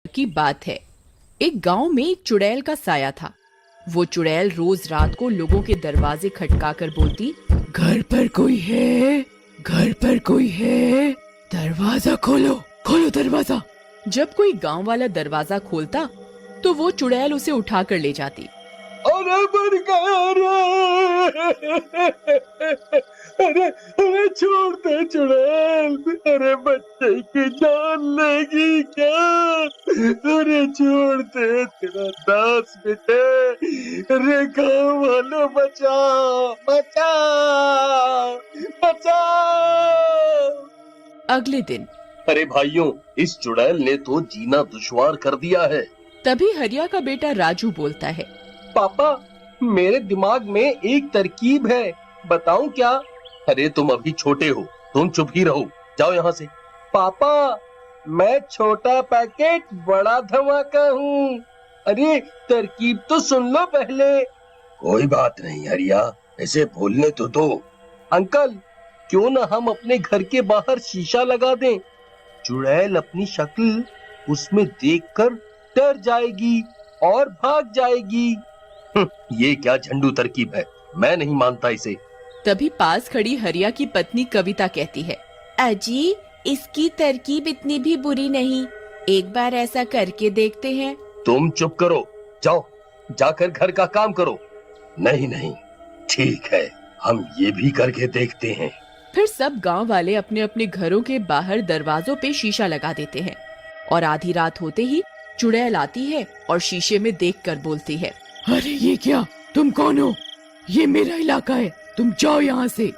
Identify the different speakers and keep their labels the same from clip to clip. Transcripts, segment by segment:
Speaker 1: की बात है। एक गांव में एक चुड़ैल का साया था। वो चुड़ैल रोज रात को लोगों के दरवाजे खटकाकर बोलती, घर पर कोई है, घर पर कोई है, दरवाजा खोलो, खोलो दरवाजा। जब कोई गांव वाला दरवाजा खोलता तो वो चुड़ैल उसे उठाकर ले जाती।
Speaker 2: अरे मर गया रे! अरे अरे छोड़ दे चुड़ैल, अरे बच्चे की जान लेगी क्या? अरे छोड़ दे, तेरा दास बेटे। अरे गाँव वालों बचाओ, बचाओ, बचाओ।
Speaker 1: अगले दिन
Speaker 2: अरे भाइयों, इस चुड़ैल ने तो जीना दुश्वार कर दिया है।
Speaker 1: तभी हरिया का बेटा राजू बोलता है,
Speaker 2: पापा, मेरे दिमाग में एक तरकीब है, बताऊं क्या? अरे तुम अभी छोटे हो, तुम चुप ही रहो, जाओ यहाँ से। पापा, मैं छोटा पैकेट बड़ा धमाका हूँ। अरे तरकीब तो सुन लो पहले। कोई बात नहीं हरिया, ऐसे बोलने तो दो। अंकल, क्यों ना हम अपने घर के बाहर शीशा लगा दें? चुड़ैल अपनी शक्ल उसमें देखकर डर जाएगी और भाग जाएगी। ये क्या झंडू तरकीब है, मैं नहीं मानता इसे।
Speaker 1: तभी पास खड़ी हरिया की पत्नी कविता कहती है, अजी, इसकी तरकीब इतनी भी बुरी नहीं, एक बार ऐसा करके देखते हैं।
Speaker 2: तुम चुप करो, जाओ जाकर घर का काम करो। नहीं नहीं, ठीक है, हम ये भी करके देखते हैं।
Speaker 1: फिर सब गांव वाले अपने अपने घरों के बाहर दरवाजों पे शीशा लगा देते हैं और आधी रात होते ही चुड़ैल आती है और शीशे में देखकर बोलती है, अरे ये क्या, तुम कौन हो? ये मेरा इलाका है, तुम जाओ यहाँ से।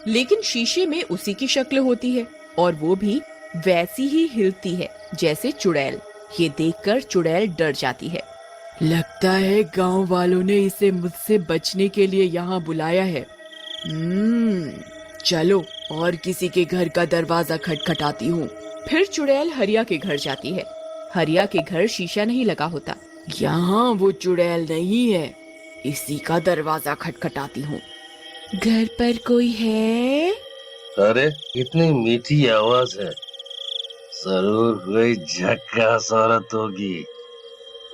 Speaker 1: लेकिन शीशे में उसी की शक्ल होती है और वो भी वैसी ही हिलती है जैसे चुड़ैल। ये देखकर चुड़ैल डर जाती है। लगता है गांव वालों ने इसे मुझसे बचने के लिए यहाँ बुलाया है। चलो और किसी के घर का दरवाजा खटखटाती हूँ। फिर चुड़ैल हरिया के घर जाती है। हरिया के घर शीशा नहीं लगा होता। यहाँ वो चुड़ैल नहीं है, इसी का दरवाजा खटखटाती हूँ। घर पर कोई है?
Speaker 2: अरे इतनी मीठी आवाज है, जरूर कोई झक्कास औरत होगी।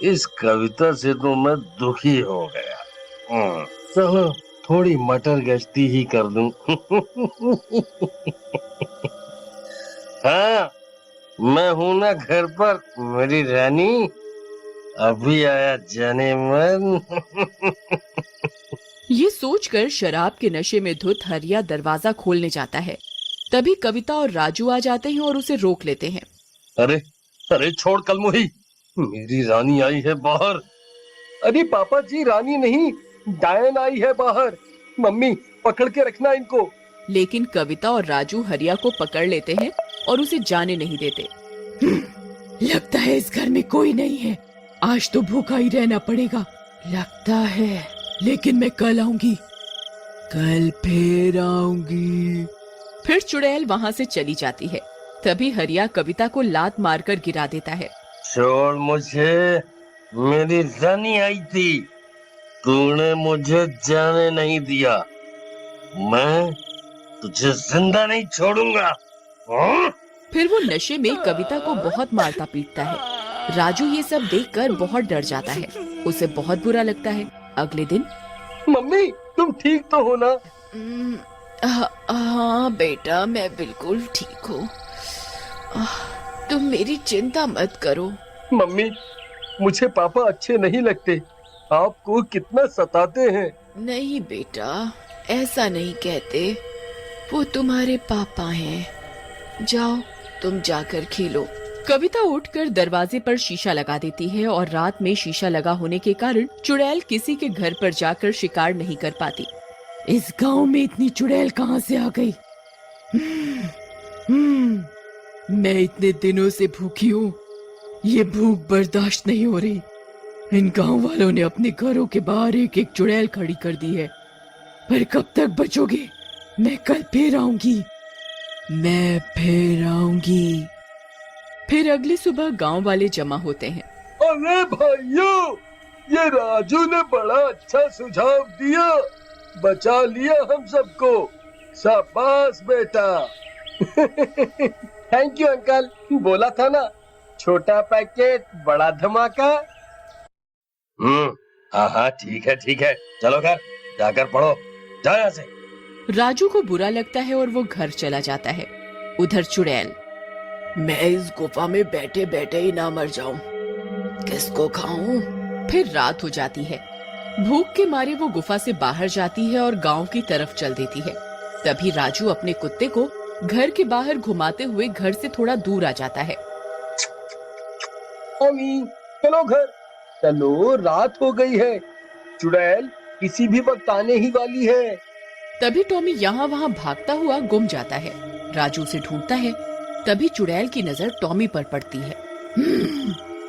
Speaker 2: इस कविता से तो मैं दुखी हो गया। चलो थोड़ी मटर गश्ती ही कर दूं। हाँ, मैं हूं ना घर पर, मेरी रानी, अभी आया जाने मन।
Speaker 1: ये सोचकर शराब के नशे में धुत हरिया दरवाजा खोलने जाता है। तभी कविता और राजू आ जाते हैं और उसे रोक लेते हैं।
Speaker 2: अरे अरे छोड़ कलमुही, मेरी रानी आई है बाहर। अरे पापा जी, रानी नहीं, डायन आई है बाहर। मम्मी पकड़ के रखना इनको।
Speaker 1: लेकिन कविता और राजू हरिया को पकड़ लेते हैं और उसे जाने नहीं देते। लगता है इस घर में कोई नहीं है, आज तो भूखा ही रहना पड़ेगा लगता है, लेकिन मैं कल आऊंगी, कल फिर आऊंगी। फिर चुड़ैल वहाँ से चली जाती है। तभी हरिया कविता को लात मारकर गिरा देता है।
Speaker 2: छोड़ मुझे, मेरी रानी आई थी, तूने मुझे जाने नहीं दिया, मैं तुझे जिंदा नहीं छोड़ूंगा।
Speaker 1: फिर वो नशे में कविता को बहुत मारता पीटता है। राजू ये सब देखकर बहुत डर जाता है, उसे बहुत बुरा लगता है। अगले दिन,
Speaker 2: मम्मी तुम ठीक तो हो ना?
Speaker 1: हाँ बेटा, मैं बिल्कुल ठीक हूँ, तुम मेरी चिंता मत करो।
Speaker 2: मम्मी, मुझे पापा अच्छे नहीं लगते, आपको कितना सताते हैं।
Speaker 1: नहीं बेटा, ऐसा नहीं कहते, वो तुम्हारे पापा हैं, जाओ तुम जाकर खेलो। कविता उठकर दरवाजे पर शीशा लगा देती है और रात में शीशा लगा होने के कारण चुड़ैल किसी के घर पर जाकर शिकार नहीं कर पाती। इस गांव में इतनी चुड़ैल कहाँ से आ गई? मैं इतने दिनों से भूखी हूँ, ये भूख बर्दाश्त नहीं हो रही। इन गांव वालों ने अपने घरों के बाहर एक एक चुड़ैल खड़ी कर दी है, पर कब तक बचोगे? मैं कल फिर आऊंगी, मैं फिर आऊंगी। फिर अगली सुबह गांव वाले जमा होते हैं।
Speaker 2: अरे भाइयों, ये राजू ने बड़ा अच्छा सुझाव दिया, बचा लिया हम सबको, शाबाश बेटा। थैंक यू अंकल, बोला था ना, छोटा पैकेट बड़ा धमाका। हाँ हाँ ठीक है, चलो घर जाकर पढ़ो, जाओ यहाँ से।
Speaker 1: राजू को बुरा लगता है और वो घर चला जाता है। उधर चुड़ैल, मैं इस गुफा में बैठे बैठे ही ना मर जाऊं, किसको खाऊं? फिर रात हो जाती है। भूख के मारे वो गुफा से बाहर जाती है और गांव की तरफ चल देती है। तभी राजू अपने कुत्ते को घर के बाहर घुमाते हुए घर से थोड़ा दूर आ जाता है।
Speaker 2: टॉमी, चलो घर चलो, रात हो गई है, चुड़ैल किसी भी वक्त आने ही वाली है।
Speaker 1: तभी टॉमी यहाँ वहाँ भागता हुआ गुम जाता है। राजू उसे ढूंढता है। तभी चुड़ैल की नजर टॉमी पर पड़ती है।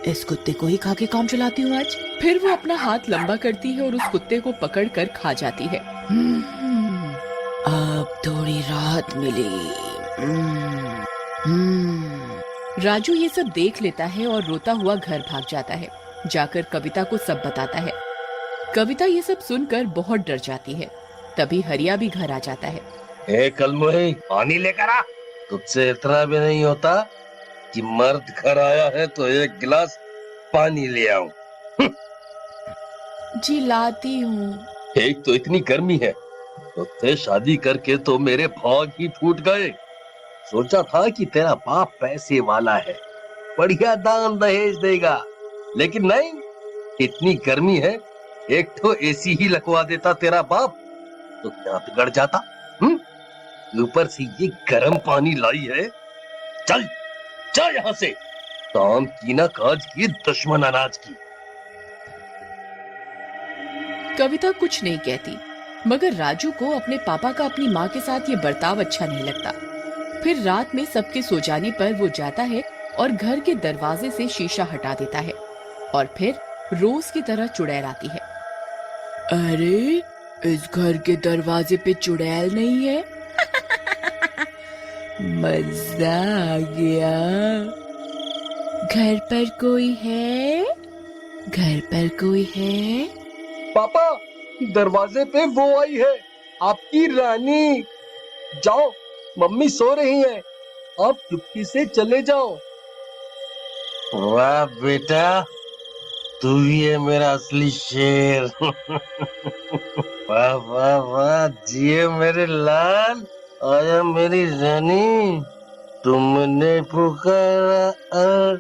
Speaker 1: इस कुत्ते को ही खा के काम चलाती हूँ आज। फिर वो अपना हाथ लंबा करती है और उस कुत्ते को पकड़कर खा जाती है। अब थोड़ी राहत मिली। राजू ये सब देख लेता है और रोता हुआ घर भाग जाता है। जाकर कविता को सब बताता है। कविता ये सब सुनकर बहुत डर जाती है। तभी हरिया भी घर आ जाता है।
Speaker 2: ए कलमुही, पानी लेकर आ। तुझसे इतना भी नहीं होता कि मर्द घर आया है तो एक गिलास पानी ले आऊं।
Speaker 1: जी लाती हूँ।
Speaker 2: एक तो इतनी गर्मी है, तुझसे शादी करके तो मेरे भाग ही फूट गए। सोचा था कि तेरा बाप पैसे वाला है, बढ़िया दान दहेज देगा, लेकिन नहीं, इतनी गर्मी है, एक तो एसी ही लगवा देता तेरा बाप तो क्या बिगड़ जाता। ऊपर से ये गर्म पानी लाई है। चल चल यहाँ से, काम की ना काज की, दुश्मन अनाज की।
Speaker 1: कविता कुछ नहीं कहती, मगर राजू को अपने पापा का अपनी माँ के साथ ये बर्ताव अच्छा नहीं लगता। फिर रात में सबके सो जाने पर वो जाता है और घर के दरवाजे से शीशा हटा देता है और फिर रोज की तरह चुड़ैल आती है। अरे, इस घर के दरवाजे पे चुड़ैल नहीं है? मजा आ गया। घर पर कोई है? घर पर कोई है?
Speaker 2: पापा, दरवाजे पे वो आई है, आपकी रानी। जाओ, मम्मी सो रही है, आप चुपके से चले जाओ। वाह बेटा, तू ही है मेरा असली शेर। वाह वाह वाह, जिए मेरे लाल, आया मेरी रानी, तुमने पुकारा और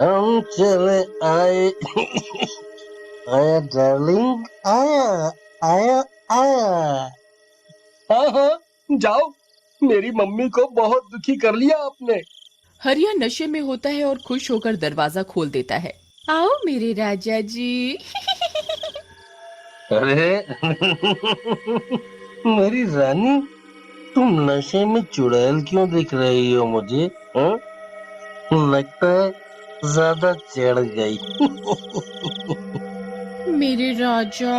Speaker 2: हम चले आए। आया डार्लिंग, आया आया आया। हाँ हाँ, जाओ, मेरी मम्मी को बहुत दुखी कर लिया आपने।
Speaker 1: हरिया नशे में होता है और खुश होकर दरवाजा खोल देता है। आओ मेरे राजा जी।
Speaker 2: अरे मेरी रानी, तुम नशे में चुड़ैल क्यों दिख रही हो मुझे? हाँ? लगता है ज्यादा चढ़ गई।
Speaker 1: मेरे राजा,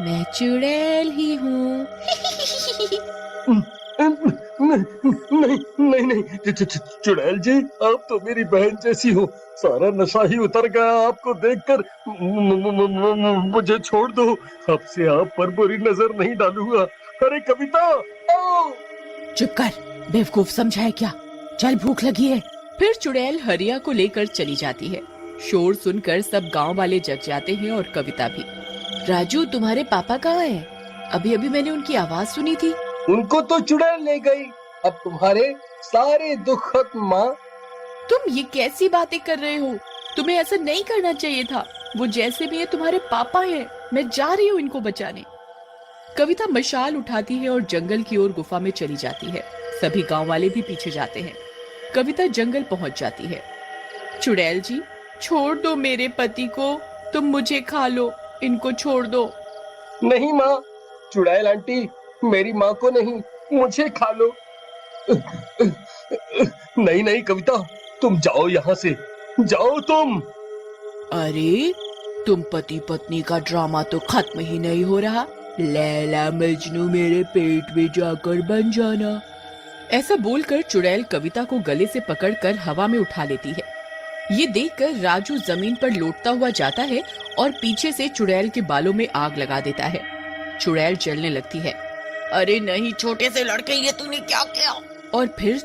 Speaker 1: मैं चुड़ैल ही हूँ।
Speaker 2: नहीं नहीं नहीं, चुड़ैल जी, आप तो मेरी बहन जैसी हो, सारा नशा ही उतर गया आपको देखकर। मुझे छोड़ दो, अब से आप पर बुरी नजर नहीं डालूंगा। अरे कविता, आओ।
Speaker 1: चुप कर, बेवकूफ समझा है क्या? चल, भूख लगी है। फिर चुड़ैल हरिया को लेकर चली जाती है। शोर सुनकर सब गांव वाले जग जाते हैं और कविता भी। राजू, तुम्हारे पापा कहाँ हैं? अभी अभी मैंने उनकी आवाज सुनी थी।
Speaker 2: उनको तो चुड़ैल ले गई, अब तुम्हारे सारे दुख खत्म। माँ,
Speaker 1: तुम ये कैसी बातें कर रहे हो? तुम्हें ऐसा नहीं करना चाहिए था। वो जैसे भी है तुम्हारे पापा हैं। मैं जा रही हूँ इनको बचाने। कविता मशाल उठाती है और जंगल की ओर गुफा में चली जाती है। सभी गांव वाले भी पीछे जाते हैं। कविता जंगल पहुंच जाती है। चुड़ैल जी, छोड़ दो मेरे पति को, तुम मुझे खा लो, इनको छोड़ दो।
Speaker 2: नहीं माँ, चुड़ैल आंटी, मेरी माँ को नहीं, मुझे खा लो। नहीं नहीं कविता, तुम जाओ यहाँ से, जाओ तुम।
Speaker 1: अरे, तुम पति पत्नी का ड्रामा तो खत्म ही नहीं हो रहा। लैला मजनू मेरे पेट में जाकर बन जाना। ऐसा बोलकर चुड़ैल कविता को गले से पकड़कर हवा में उठा लेती है। ये देखकर राजू जमीन पर लौटता हुआ जाता है और पीछे से चुड़ैल के बालों में आग लगा देता है। चुड़ैल जलने लगती है। अरे नहीं छोटे से लड़के, ये तूने क्या किया? और फिर